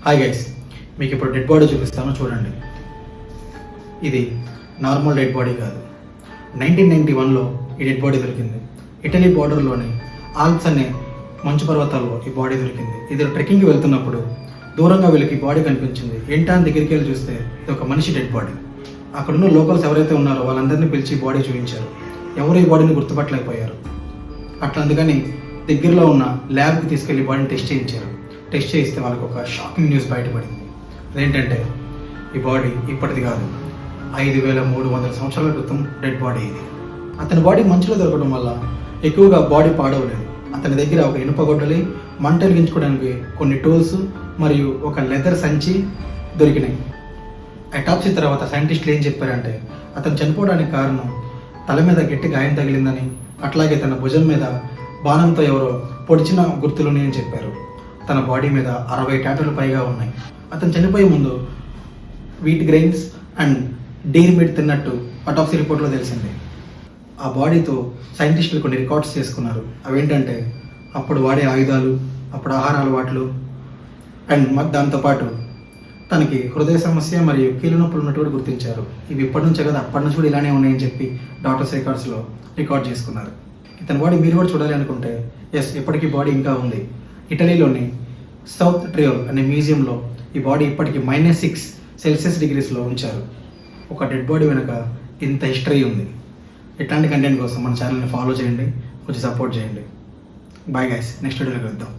Hi guys, మీకు ఇప్పుడు dead body చూపిస్తాను చూడండి. ఇది నార్మల్ డెడ్ బాడీ కాదు. 1991లో ఈ డెడ్ బాడీ దొరికింది. ఇటలీ బార్డర్లోని ఆల్ప్స్ అనే మంచు పర్వతాల్లో ఈ బాడీ దొరికింది. ఇది ట్రెక్కింగ్కి వెళ్తున్నప్పుడు దూరంగా వీళ్ళకి ఈ బాడీ కనిపించింది. ఏంటా అని దగ్గరికి వెళ్ళి చూస్తే ఇది ఒక మనిషి డెడ్ బాడీ. అక్కడున్న లోకల్స్ ఎవరైతే ఉన్నారో వాళ్ళందరినీ పిలిచి బాడీ చూపించారు. ఎవరు ఈ బాడీని గుర్తుపట్టలేకపోయారు. అట్లా అందుకని దగ్గరలో ఉన్న ల్యాబ్కి తీసుకెళ్లి బాడీని టెస్ట్ చేయించారు. టెస్ట్ చేయిస్తే వాళ్ళకి ఒక షాకింగ్ న్యూస్ బయటపడింది. అదేంటంటే ఈ బాడీ ఇప్పటిది కాదు, 5300 సంవత్సరాల క్రితం డెడ్ బాడీ ఇది. అతని బాడీ మంచులో దొరకడం వల్ల ఎక్కువగా బాడీ పాడవలేదు. అతని దగ్గర ఒక ఇనుప గొడ్డలి, మంట వెలిగించుకోవడానికి కొన్ని టూల్స్ మరియు ఒక లెదర్ సంచి దొరికినాయి. అటాప్సీ తర్వాత సైంటిస్టులు ఏం చెప్పారంటే అతను చనిపోవడానికి కారణం తల మీద గట్టి గాయం తగిలిందని, అట్లాగే తన భుజం మీద బాణంతో ఎవరో పొడిచిన గుర్తులుని అని చెప్పారు. తన బాడీ మీద 60 టాటూలు పైగా ఉన్నాయి. అతను చనిపోయే ముందు wheat grains and deer meat తిన్నట్టు అటాప్సీ రిపోర్ట్లో తెలిసింది. ఆ బాడీతో సైంటిస్టులు కొన్ని రికార్డ్స్ చేసుకున్నారు. అవేంటంటే అప్పుడు వాడే ఆయుధాలు, అప్పుడు ఆహార అలవాట్లు అండ్ దాంతోపాటు తనకి హృదయ సమస్య మరియు కీలు నొప్పులు ఉన్నట్టు కూడా గుర్తించారు. ఇవి ఇప్పటి నుంచే కదా, అప్పటి నుంచి కూడా ఇలానే ఉన్నాయని చెప్పి డాక్టర్స్ రికార్డ్స్లో రికార్డ్ చేసుకున్నారు. ఇతని బాడీ మీరు కూడా చూడాలి అనుకుంటే ఇప్పటికీ బాడీ ఇంకా ఉంది. ఇటలీలోని సౌత్ ట్రియోల్ అనే మ్యూజియంలో ఈ బాడీ ఇప్పటికీ -6 ఉంచారు. ఒక డెడ్ బాడీ వెనుక ఇంత హిస్టరీ ఉంది. ఇట్లాంటి కంటెంట్ కోసం మన ఛానల్ని ఫాలో చేయండి, కొంచెం సపోర్ట్ చేయండి. బాయ్ గైస్, నెక్స్ట్ వీడియోలో కలుద్దాం.